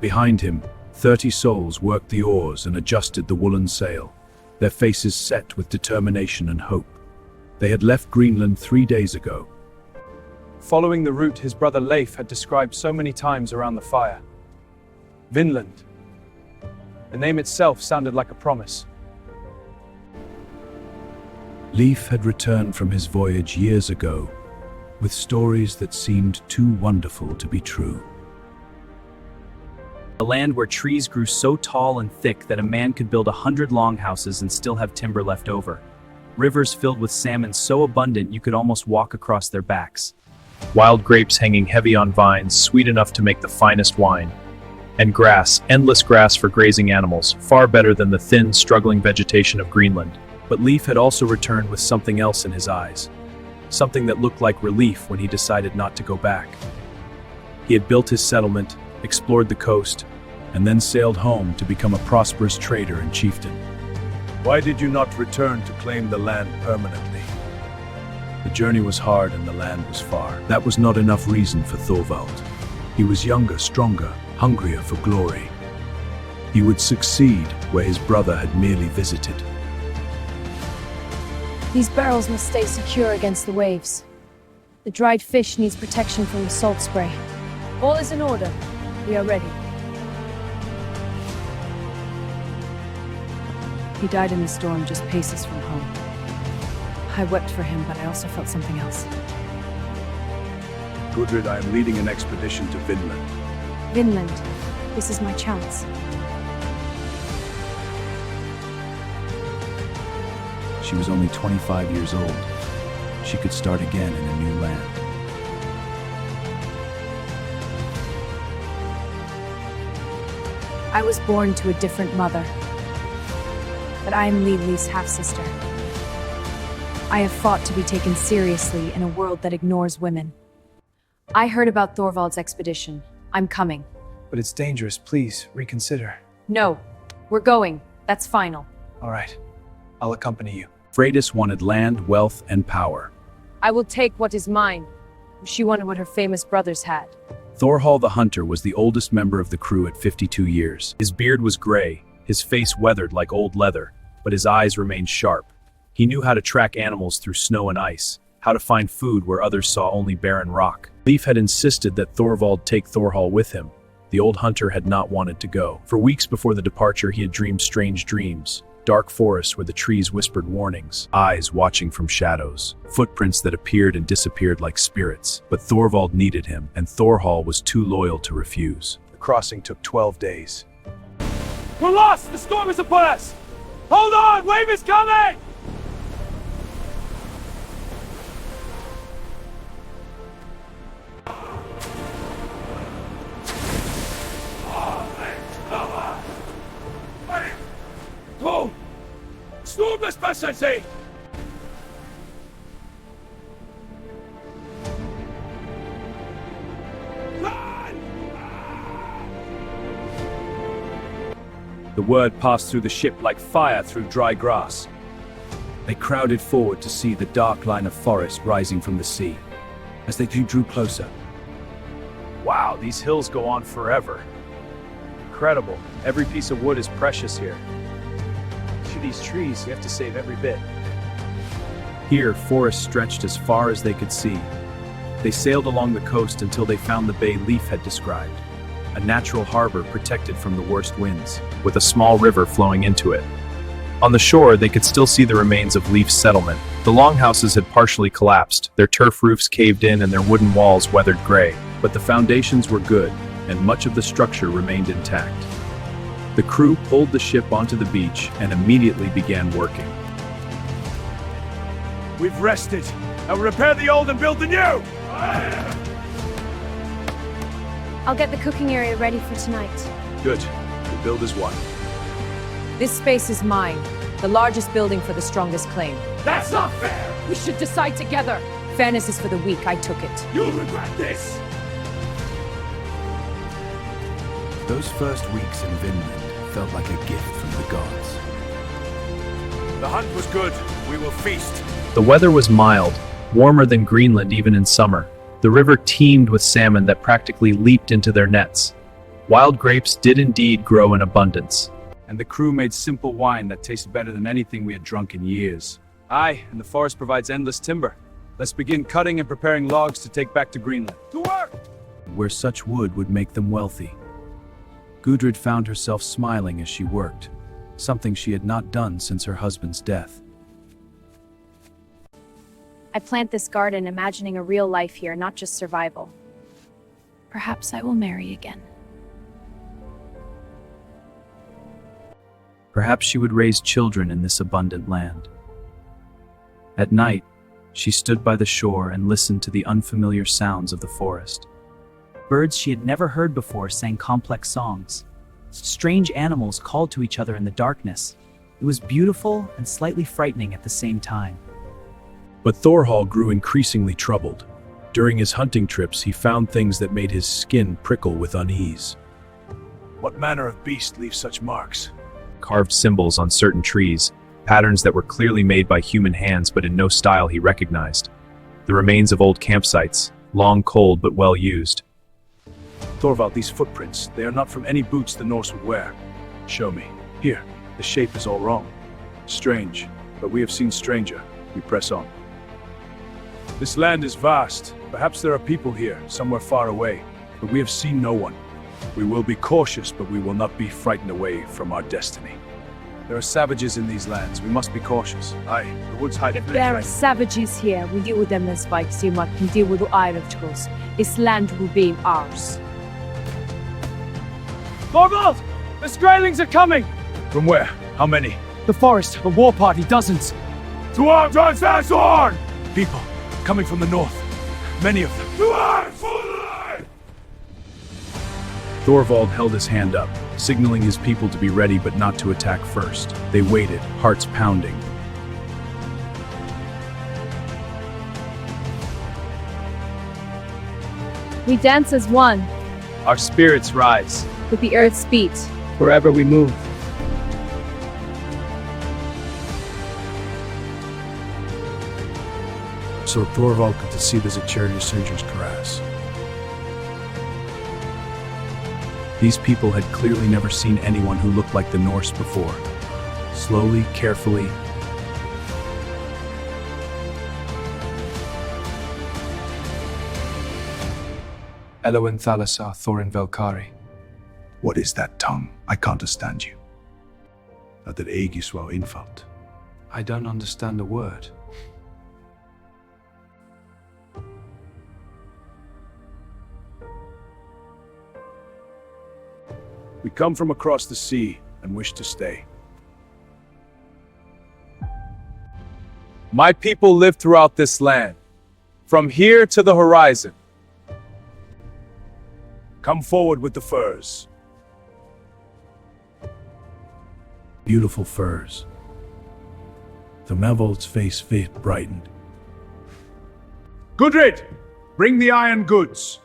Behind him, 30 souls worked the oars and adjusted the woolen sail, their faces set with determination and hope. They had left Greenland 3 days ago. Following the route his brother Leif had described so many times around the fire. Vinland. The name itself sounded like a promise. Leif had returned from his voyage years ago, with stories that seemed too wonderful to be true. A land where trees grew so tall and thick that a man could build 100 longhouses and still have timber left over. Rivers filled with salmon so abundant you could almost walk across their backs. Wild grapes hanging heavy on vines, sweet enough to make the finest wine. And grass, endless grass for grazing animals, far better than the thin, struggling vegetation of Greenland. But Leif had also returned with something else in his eyes. Something that looked like relief when he decided not to go back. He had built his settlement, explored the coast, and then sailed home to become a prosperous trader and chieftain. Why did you not return to claim the land permanently? The journey was hard and the land was far. That was not enough reason for Thorvald. He was younger, stronger, hungrier for glory. He would succeed where his brother had merely visited. These barrels must stay secure against the waves. The dried fish needs protection from the salt spray. All is in order. We are ready. He died in the storm just paces from home. I wept for him, but I also felt something else. Gudrid, I am leading an expedition to Vinland. Vinland. This is my chance. She was only 25 years old. She could start again in a new land. I was born to a different mother, but I am Leif's half-sister. I have fought to be taken seriously in a world that ignores women. I heard about Thorvald's expedition. I'm coming. But it's dangerous. Please, reconsider. No, we're going. That's final. All right. I'll accompany you. Freydis wanted land, wealth, and power. I will take what is mine. She wanted what her famous brothers had. Thorhall the Hunter was the oldest member of the crew at 52 years. His beard was gray, his face weathered like old leather, but his eyes remained sharp. He knew how to track animals through snow and ice, how to find food where others saw only barren rock. Leif had insisted that Thorvald take Thorhall with him. The old hunter had not wanted to go. For weeks before the departure, he had dreamed strange dreams. Dark forests where the trees whispered warnings, eyes watching from shadows, footprints that appeared and disappeared like spirits. But Thorvald needed him, and Thorhall was too loyal to refuse. The crossing took 12 days. We're lost! The storm is upon us! Hold on! Wave is coming! Oh! Stormbespasselse! The word passed through the ship like fire through dry grass. They crowded forward to see the dark line of forest rising from the sea. As they drew closer, Wow, these hills go on forever. Incredible. Every piece of wood is precious here. To these trees, you have to save every bit. here forests stretched as far as they could see. They sailed along the coast until they found the bay Leif had described, a natural harbor protected from the worst winds, with a small river flowing into it. On the shore, they could still see the remains of Leif's settlement. The longhouses had partially collapsed, their turf roofs caved in and their wooden walls weathered gray, but the foundations were good, and much of the structure remained intact. The crew pulled the ship onto the beach and immediately began working. We've rested. Now repair the old and build the new! I'll get the cooking area ready for tonight. Good. The build is one. This space is mine. The largest building for the strongest claim. That's not fair! We should decide together. Fairness is for the weak. I took it. You'll regret this! Those first weeks in Vinland felt like a gift from the gods. The hunt was good. We will feast. The weather was mild, warmer than Greenland even in summer. The river teemed with salmon that practically leaped into their nets. Wild grapes did indeed grow in abundance. And the crew made simple wine that tasted better than anything we had drunk in years. Aye, and the forest provides endless timber. Let's begin cutting and preparing logs to take back to Greenland. To work! Where such wood would make them wealthy. Gudrid found herself smiling as she worked, something she had not done since her husband's death. I plant this garden imagining a real life here, not just survival. Perhaps I will marry again. Perhaps she would raise children in this abundant land. At night, she stood by the shore and listened to the unfamiliar sounds of the forest. Birds she had never heard before sang complex songs. Strange animals called to each other in the darkness. It was beautiful and slightly frightening at the same time. But Thorhall grew increasingly troubled. During his hunting trips, he found things that made his skin prickle with unease. What manner of beast leaves such marks? Carved symbols on certain trees, patterns that were clearly made by human hands but in no style he recognized. The remains of old campsites, long cold but well used. Thorvald, these footprints, they are not from any boots the Norse would wear. Show me. Here, the shape is all wrong. Strange, but we have seen stranger. We press on. This land is vast. Perhaps there are people here, somewhere far away, but we have seen no one. We will be cautious, but we will not be frightened away from our destiny. There are savages in these lands. We must be cautious. Aye, the woods hide If there are savages here, we deal with them as Vikings can deal with the Archaeological. This land will be ours. Thorvald! The Skraelings are coming! From where? How many? The forest, the war party, dozens. To arms, fast on! People coming from the north. Many of them. To arms, for the line! Thorvald held his hand up, signaling his people to be ready but not to attack first. They waited, hearts pounding. We dance as one, Our spirits rise. with the earth's beat. Wherever we move. So Thorvald could see there's a charity surgeon's caress. These people had clearly never seen anyone who looked like the Norse before. Slowly, carefully, Eloin Thalasar Thorin Velkari. What is that tongue? I can't understand you. That Aegiswell infalt. I don't understand a word. We come from across the sea and wish to stay. My people live throughout this land, from here to the horizon. Come forward with the furs. beautiful furs. The Mavold's face brightened. Gudrid, bring the iron goods.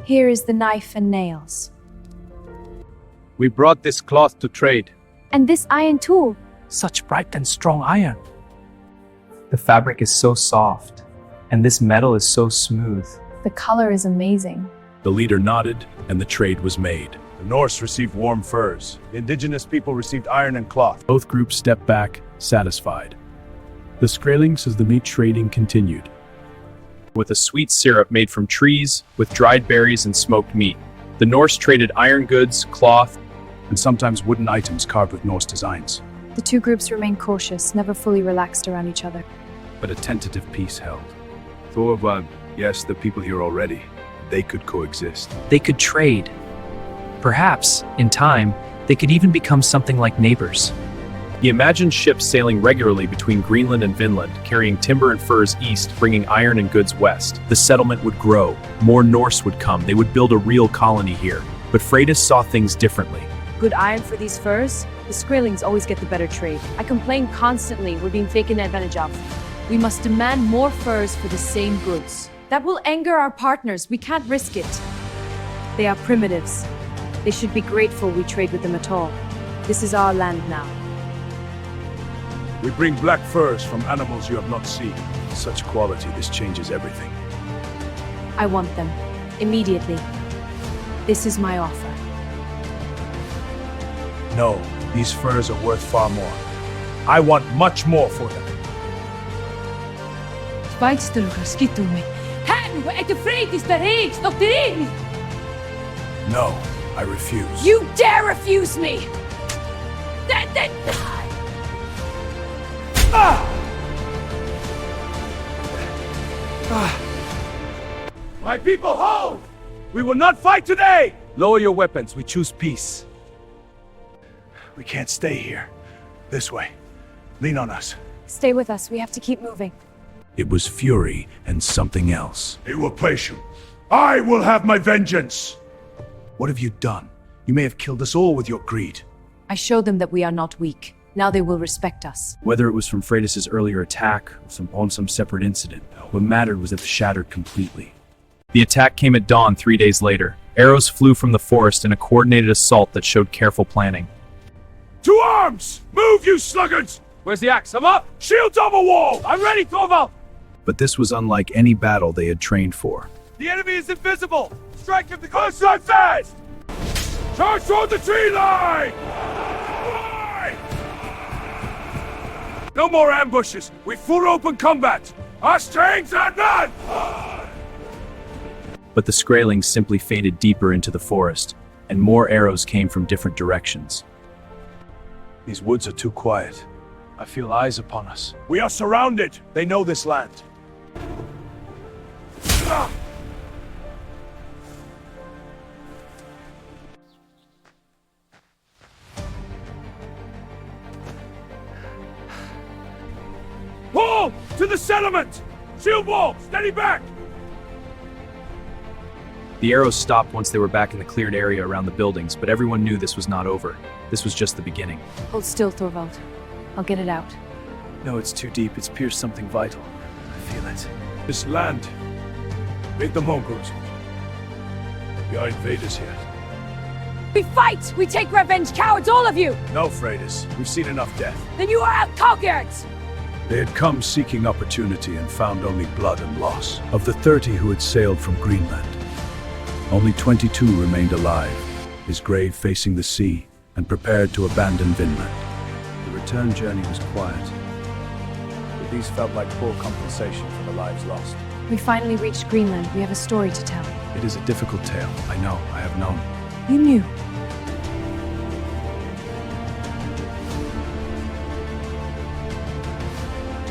Here is the knife and nails. We brought this cloth to trade. And this iron tool. Such bright and strong iron. The fabric is so soft, and this metal is so smooth. The color is amazing. The leader nodded, and the trade was made. The Norse received warm furs. The indigenous people received iron and cloth. Both groups stepped back, satisfied. The Skraelings as the meat trading continued. With a sweet syrup made from trees, with dried berries and smoked meat. The Norse traded iron goods, cloth, and sometimes wooden items carved with Norse designs. The two groups remained cautious, never fully relaxed around each other. But a tentative peace held. Thorvald, yes, the people here already. They could coexist. they could trade. Perhaps, in time, they could even become something like neighbors. He imagined ships sailing regularly between Greenland and Vinland, carrying timber and furs east, bringing iron and goods west. The settlement would grow. More Norse would come. They would build a real colony here. But Freydis saw things differently. Good iron for these furs? The Skraelings always get the better trade. I complain constantly we're being taken advantage of. We must demand more furs for the same goods. That will anger our partners. We can't risk it. They are primitives. They should be grateful we trade with them at all. This is our land now. We bring black furs from animals you have not seen. Such quality, this changes everything. I want them. Immediately. This is my offer. No, these furs are worth far more. I want much more for them. No, I refuse. You dare refuse me! My people, hold! We will not fight today! Lower your weapons, we choose peace. We can't stay here. This way. Lean on us. Stay with us, we have to keep moving. It was fury and something else. He will place you. I will have my vengeance! What have you done? You may have killed us all with your greed. I showed them that we are not weak. Now they will respect us. Whether it was from Freydis' earlier attack or on some separate incident, what mattered was that it shattered completely. The attack came at dawn 3 days later. Arrows flew from the forest in a coordinated assault that showed careful planning. To arms! Move, you sluggards! Where's the axe? I'm up! Shields on the wall! I'm ready, Thorvald! But this was unlike any battle they had trained for. The enemy is invisible! Strike him the close line fast! Charge toward the tree line! Line! No more ambushes! We full open combat! Our strength are none! But the Skraelings simply faded deeper into the forest, and more arrows came from different directions. These woods are too quiet. I feel eyes upon us. We are surrounded! They know this land. Pull! To the settlement! Shield wall! Steady back! The arrows stopped once they were back in the cleared area around the buildings, but everyone knew this was not over. This was just the beginning. Hold still, Thorvald. I'll get it out. No, it's too deep. It's pierced something vital. I feel it. This land. Make them Mongols. We are invaders here. We fight! We take revenge, cowards, all of you! No, Freydis. We've seen enough death. Then you are outconquered! They had come seeking opportunity and found only blood and loss. Of the 30 who had sailed from Greenland, only 22 remained alive, his grave facing the sea, and prepared to abandon Vinland. The return journey was quiet. But these felt like poor compensation for the lives lost. We finally reached Greenland. We have a story to tell. It is a difficult tale, I know, I have known. You knew.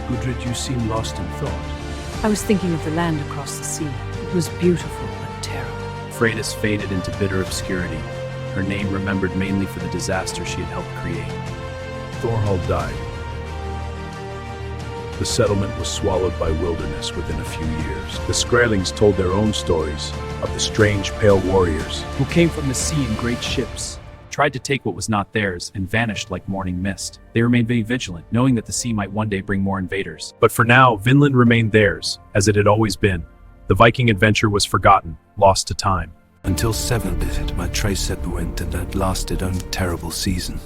Gudrid, you seem lost in thought. I was thinking of the land across the sea. It was beautiful but terrible. Freydis faded into bitter obscurity, her name remembered mainly for the disaster she had helped create. Thorhald died. The settlement was swallowed by wilderness within a few years. The Skraelings told their own stories of the strange pale warriors. Who came from the sea in great ships, tried to take what was not theirs, and vanished like morning mist. They remained very vigilant, knowing that the sea might one day bring more invaders. But for now, Vinland remained theirs, as it had always been. The Viking adventure was forgotten, lost to time. Until 7th visit, my trace set went, and that lasted only terrible season.